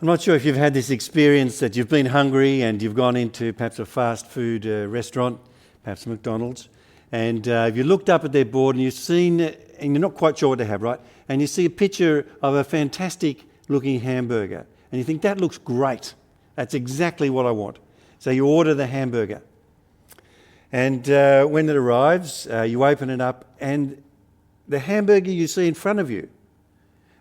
I'm not sure if you've had this experience that you've been hungry and you've gone into perhaps a fast food restaurant, perhaps McDonald's, and you looked up at their board and you've seen, and you're not quite sure what to have, right? And you see a picture of a fantastic looking hamburger and you think, that looks great. That's exactly what I want. So you order the hamburger. And when it arrives, you open it up and the hamburger you see in front of you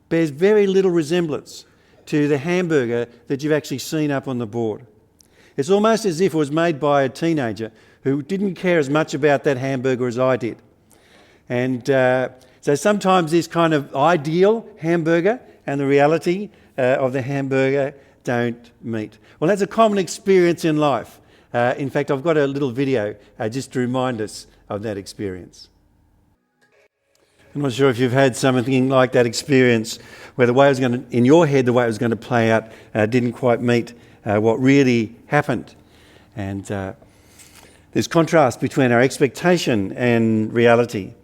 bears very little resemblance to the hamburger that you've actually seen up on the board. It's almost as if it was made by a teenager who didn't care as much about that hamburger as I did. And so sometimes this kind of ideal hamburger and the reality of the hamburger don't meet. Well, that's a common experience in life. In fact, I've got a little video just to remind us of that experience. I'm not sure if you've had something like that experience where the way it was going to, in your head, the way it was going to play out didn't quite meet what really happened. And there's contrast between our expectation and reality.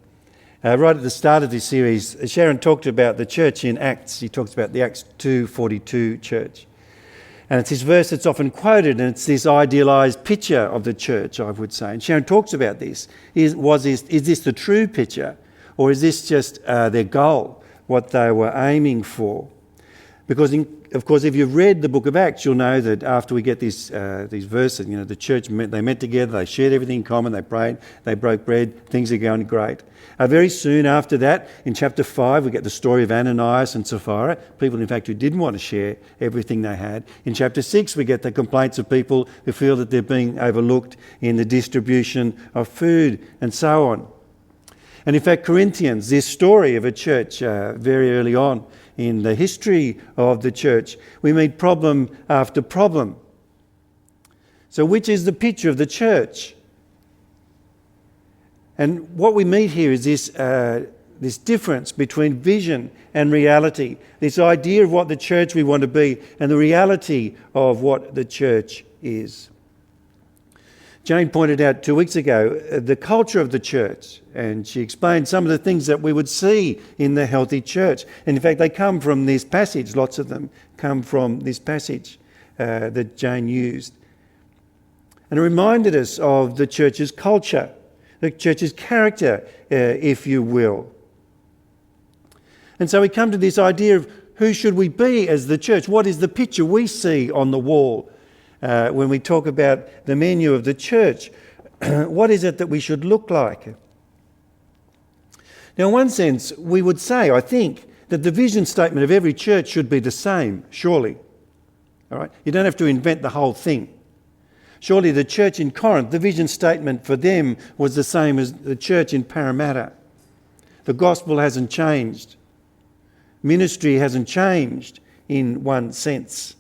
Right at the start of this series, Sharon talked about the church in Acts. She talks about the Acts 2:42 church. And it's this verse that's often quoted, and it's this idealised picture of the church, I would say. And Sharon talks about this. Is this the true picture? Or is this just their goal, what they were aiming for? Because, of course, if you've read the book of Acts, you'll know that after we get these verses, the church they met together, they shared everything in common, they prayed, they broke bread, things are going great. Very soon after that, in chapter 5, we get the story of Ananias and Sapphira, people, in fact, who didn't want to share everything they had. In chapter 6, we get the complaints of people who feel that they're being overlooked in the distribution of food and so on. And in fact, Corinthians, this story of a church very early on in the history of the church, we meet problem after problem. So which is the picture of the church? And what we meet here is this difference between vision and reality, this idea of what the church we want to be and the reality of what the church is. Jane pointed out 2 weeks ago the culture of the church, and she explained some of the things that we would see in the healthy church. And in fact, they come from this passage, lots of them come from this passage that Jane used. And it reminded us of the church's culture, the church's character, if you will. And so we come to this idea of who should we be as the church? What is the picture we see on the wall? When we talk about the menu of the church, what is it that we should look like? Now, in one sense, we would say, I think, that the vision statement of every church should be the same, surely. All right? You don't have to invent the whole thing. Surely the church in Corinth, the vision statement for them was the same as the church in Parramatta. The gospel hasn't changed. Ministry hasn't changed in one sense.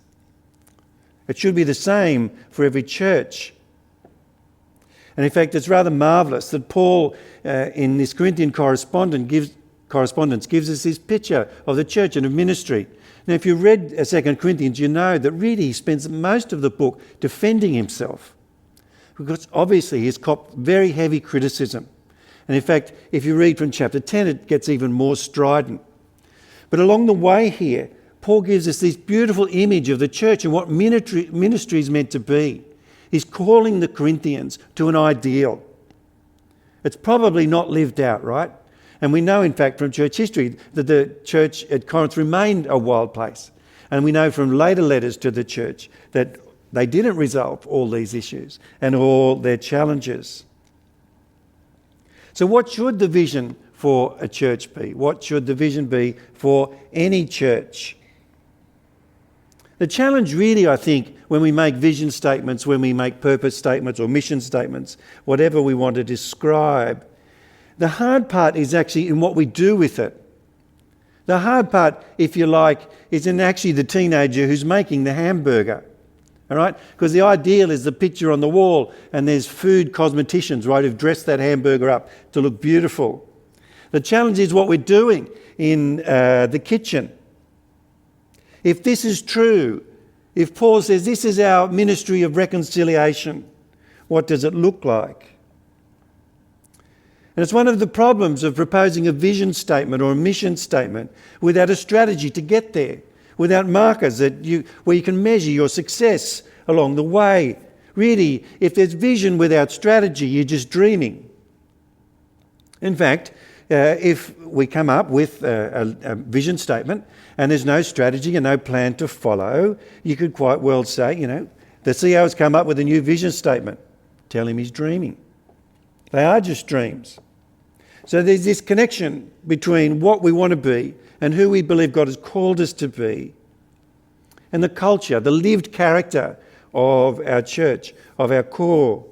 It should be the same for every church. And in fact, it's rather marvellous that Paul, in this Corinthian correspondence, gives us this picture of the church and of ministry. Now, if you read 2 Corinthians, you know that really he spends most of the book defending himself, because obviously he's copped very heavy criticism. And in fact, if you read from chapter 10, it gets even more strident. But along the way here, Paul gives us this beautiful image of the church and what ministry is meant to be. He's calling the Corinthians to an ideal. It's probably not lived out, right? And we know, in fact, from church history that the church at Corinth remained a wild place. And we know from later letters to the church that they didn't resolve all these issues and all their challenges. So what should the vision for a church be? What should the vision be for any church? The challenge really, I think, when we make vision statements, when we make purpose statements or mission statements, whatever we want to describe, the hard part is actually in what we do with it. The hard part, if you like, is in actually the teenager who's making the hamburger. All right? Because the ideal is the picture on the wall and there's food cosmeticians, right, who've dressed that hamburger up to look beautiful. The challenge is what we're doing in the kitchen. If this is true, if Paul says this is our ministry of reconciliation, what does it look like? And it's one of the problems of proposing a vision statement or a mission statement without a strategy to get there, without markers where you can measure your success along the way. Really, if there's vision without strategy, you're just dreaming. In fact, if we come up with a vision statement and there's no strategy and no plan to follow, you could quite well say, the CEO's come up with a new vision statement. Tell him he's dreaming. They are just dreams. So there's this connection between what we want to be and who we believe God has called us to be, and the culture, the lived character of our church, of our core.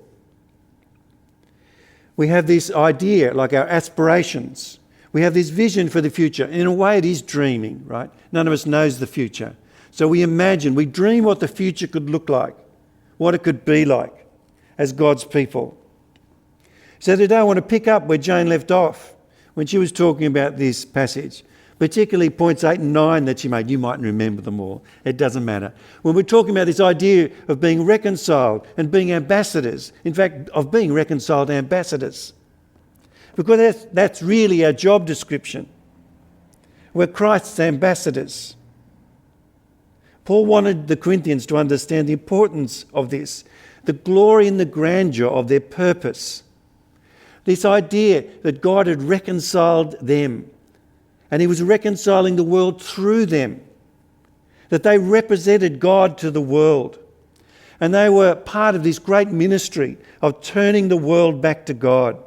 We have this idea, like our aspirations. We have this vision for the future. In a way, it is dreaming, right? None of us knows the future. So we imagine, we dream what the future could look like, what it could be like as God's people. So today I want to pick up where Jane left off when she was talking about this passage, particularly points 8 and 9 that she made. You mightn't remember them all. It doesn't matter. When we're talking about this idea of being reconciled and being ambassadors, in fact, of being reconciled ambassadors, because that's really our job description. We're Christ's ambassadors. Paul wanted the Corinthians to understand the importance of this, the glory and the grandeur of their purpose. This idea that God had reconciled them and he was reconciling the world through them, that they represented God to the world, and they were part of this great ministry of turning the world back to God.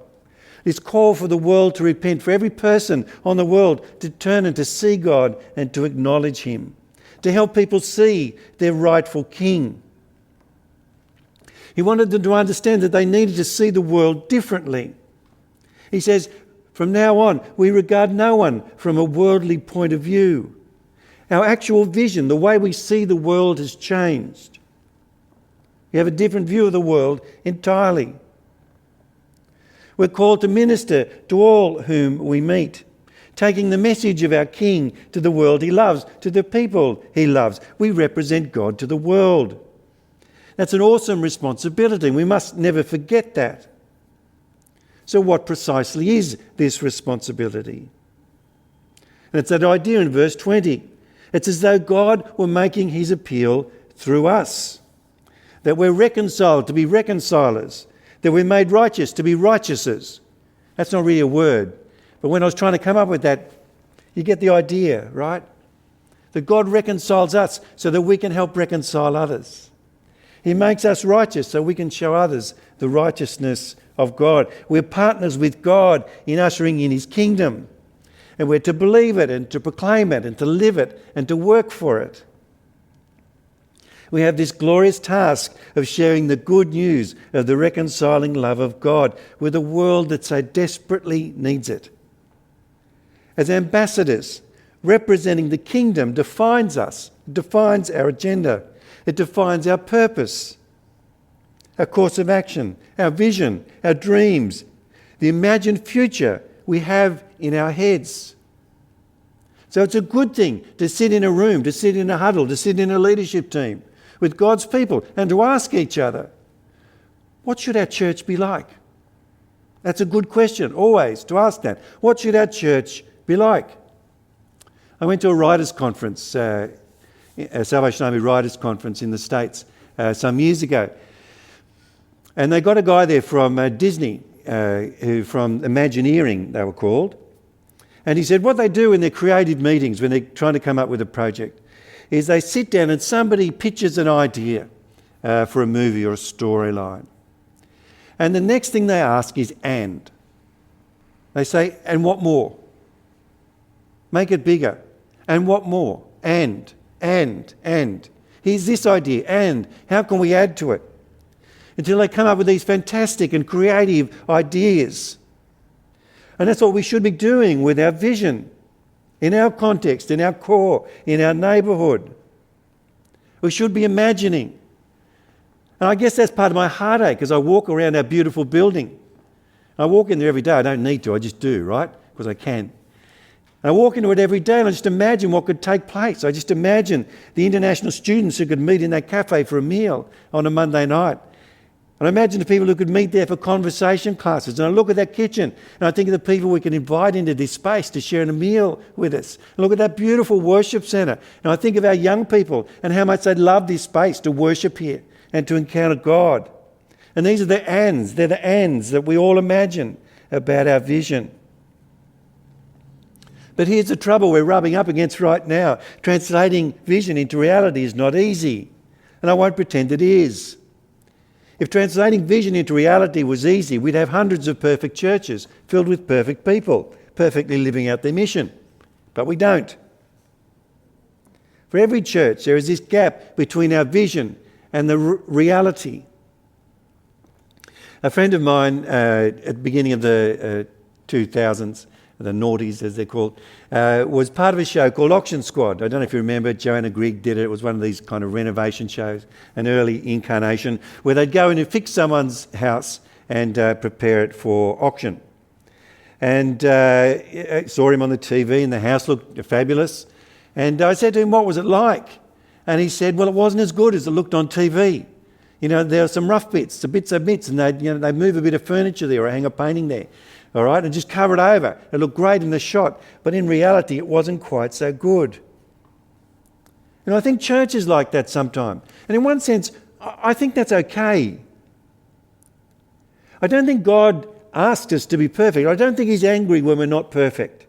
This call for the world to repent, for every person on the world to turn and to see God and to acknowledge him, to help people see their rightful king. He wanted them to understand that they needed to see the world differently. He says, from now on, we regard no one from a worldly point of view. Our actual vision, the way we see the world, has changed. We have a different view of the world entirely. We're called to minister to all whom we meet, taking the message of our King to the world he loves, to the people he loves. We represent God to the world. That's an awesome responsibility. We must never forget that. So what precisely is this responsibility? And it's that idea in verse 20. It's as though God were making his appeal through us, that we're reconciled to be reconcilers, that we're made righteous to be righteouses. That's not really a word, but when I was trying to come up with that, you get the idea, right? That God reconciles us so that we can help reconcile others. He makes us righteous so we can show others the righteousness of God. We're partners with God in ushering in his kingdom. And we're to believe it and to proclaim it and to live it and to work for it. We have this glorious task of sharing the good news of the reconciling love of God with a world that so desperately needs it. As ambassadors, representing the kingdom defines us, defines our agenda. It defines our purpose, our course of action, our vision, our dreams, the imagined future we have in our heads. So it's a good thing to sit in a room, to sit in a huddle, to sit in a leadership team with God's people and to ask each other, what should our church be like? That's a good question, always, to ask that. What should our church be like? I went to a writers' conference, a Salvation Army writers' conference in the States some years ago. And they got a guy there from Disney, from Imagineering, they were called. And he said what they do in their creative meetings when they're trying to come up with a project is they sit down and somebody pitches an idea for a movie or a storyline. And the next thing they ask is and. They say, and what more? Make it bigger. And what more? And. Here's this idea, and how can we add to it? Until they come up with these fantastic and creative ideas. And that's what we should be doing with our vision, in our context, in our core, in our neighbourhood. We should be imagining. And I guess that's part of my heartache as I walk around our beautiful building. I walk in there every day. I don't need to, I just do, right? Because I can. And I walk into it every day and I just imagine what could take place. I just imagine the international students who could meet in that cafe for a meal on a Monday night. And I imagine the people who could meet there for conversation classes. And I look at that kitchen and I think of the people we can invite into this space to share a meal with us. And look at that beautiful worship centre. And I think of our young people and how much they'd love this space to worship here and to encounter God. And these are the ands. They're the ands that we all imagine about our vision. But here's the trouble we're rubbing up against right now. Translating vision into reality is not easy. And I won't pretend it is. If translating vision into reality was easy, we'd have hundreds of perfect churches filled with perfect people, perfectly living out their mission. But we don't. For every church, there is this gap between our vision and the reality. A friend of mine at the beginning of the 2000s, the noughties as they're called, was part of a show called Auction Squad. I don't know if you remember, Joanna Grigg did it. It was one of these kind of renovation shows, an early incarnation, where they'd go in and fix someone's house and prepare it for auction. And I saw him on the TV and the house looked fabulous. And I said to him, what was it like? And he said, well, it wasn't as good as it looked on TV. You know, there are some rough bits, the bits of bits, and they'd move a bit of furniture there or hang a painting there. All right, and just cover it over. It looked great in the shot, but in reality it wasn't quite so good. And I think church is like that sometimes. And in one sense, I think that's okay. I don't think God asks us to be perfect. I don't think he's angry when we're not perfect.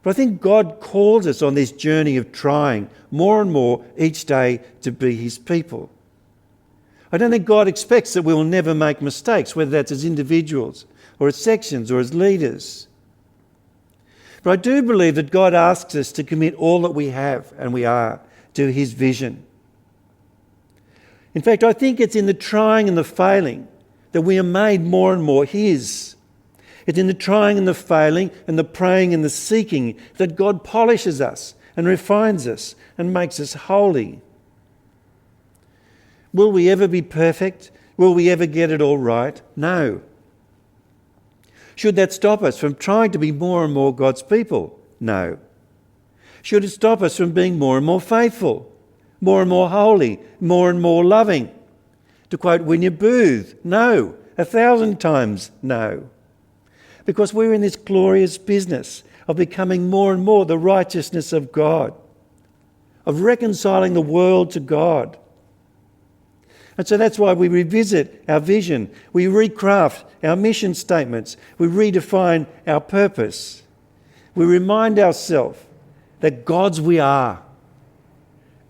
But I think God calls us on this journey of trying more and more each day to be his people. I don't think God expects that we will never make mistakes, whether that's as individuals or as sections or as leaders. But I do believe that God asks us to commit all that we have and we are to his vision. In fact, I think it's in the trying and the failing that we are made more and more his. It's in the trying and the failing and the praying and the seeking that God polishes us and refines us and makes us holy. Will we ever be perfect? Will we ever get it all right? No. Should that stop us from trying to be more and more God's people? No. Should it stop us from being more and more faithful, more and more holy, more and more loving? To quote Winnie Booth, no, 1,000 times no. Because we're in this glorious business of becoming more and more the righteousness of God, of reconciling the world to God. And so that's why we revisit our vision, we recraft our mission statements, we redefine our purpose. We remind ourselves that God's we are,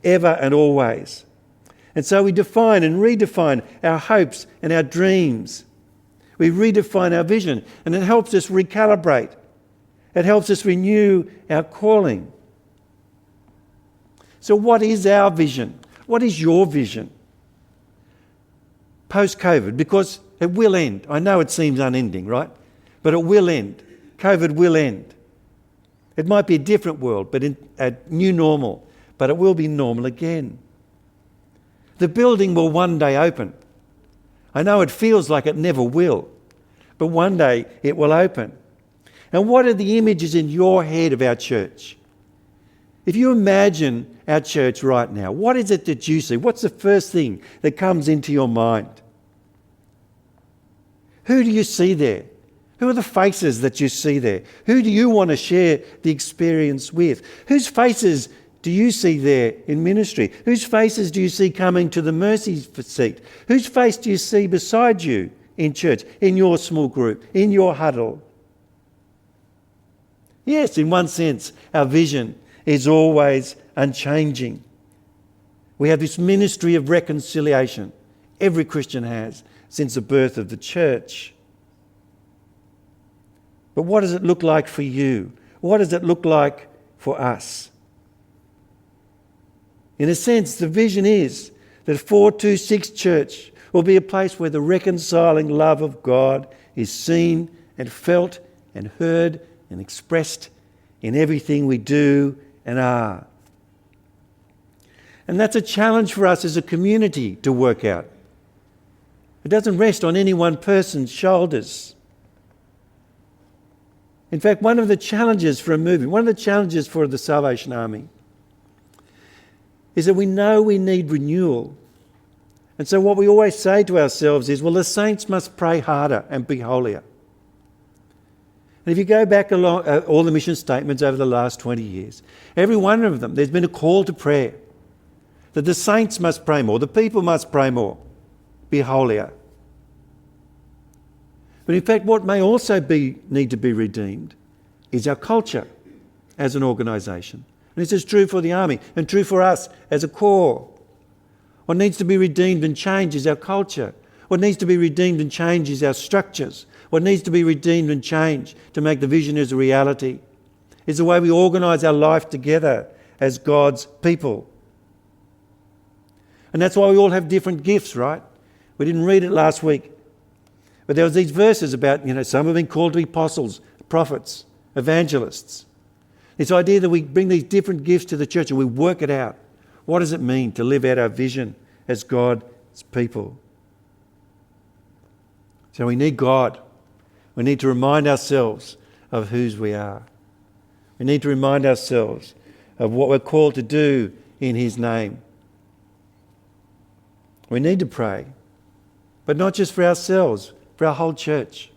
ever and always. And so we define and redefine our hopes and our dreams. We redefine our vision, and it helps us recalibrate. It helps us renew our calling. So what is our vision? What is your vision? Post-COVID, because it will end. I know it seems unending, right? But it will end. COVID will end. It might be a different world, but a new normal, but it will be normal again. The building will one day open. I know it feels like it never will, but one day it will open. And what are the images in your head of our church? If you imagine our church right now, what is it that you see? What's the first thing that comes into your mind? Who do you see there? Who are the faces that you see there? Who do you want to share the experience with? Whose faces do you see there in ministry? Whose faces do you see coming to the mercy seat? Whose face do you see beside you in church, in your small group, in your huddle? Yes, in one sense, our vision is always unchanging. We have this ministry of reconciliation. Every Christian has since the birth of the church. But what does it look like for you? What does it look like for us? In a sense, the vision is that 426 Church will be a place where the reconciling love of God is seen and felt and heard and expressed in everything we do and are. And that's a challenge for us as a community to work out. It doesn't rest on any one person's shoulders. In fact, one of the challenges for a movement, one of the challenges for the Salvation Army is that we know we need renewal. And so what we always say to ourselves is, well, the saints must pray harder and be holier. And if you go back along all the mission statements over the last 20 years, every one of them, there's been a call to prayer. That the saints must pray more, the people must pray more, be holier. But in fact, what may also need to be redeemed is our culture as an organisation. And this is true for the army and true for us as a corps. What needs to be redeemed and changed is our culture. What needs to be redeemed and changed is our structures. What needs to be redeemed and changed to make the vision as a reality is the way we organise our life together as God's people. And that's why we all have different gifts, right? We didn't read it last week. But there was these verses about, some have been called to be apostles, prophets, evangelists. This idea that we bring these different gifts to the church and we work it out. What does it mean to live out our vision as God's people? So we need God. We need to remind ourselves of whose we are. We need to remind ourselves of what we're called to do in His name. We need to pray, but not just for ourselves, for our whole church.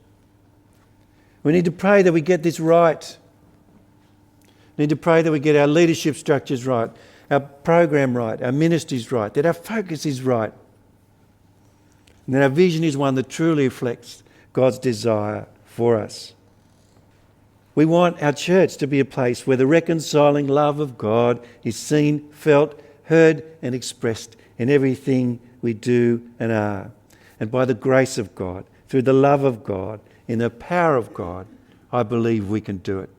We need to pray that we get this right. We need to pray that we get our leadership structures right, our program right, our ministries right, that our focus is right, and that our vision is one that truly reflects God's desire for us. We want our church to be a place where the reconciling love of God is seen, felt, heard and expressed in everything we do and are. And by the grace of God, through the love of God, in the power of God, I believe we can do it.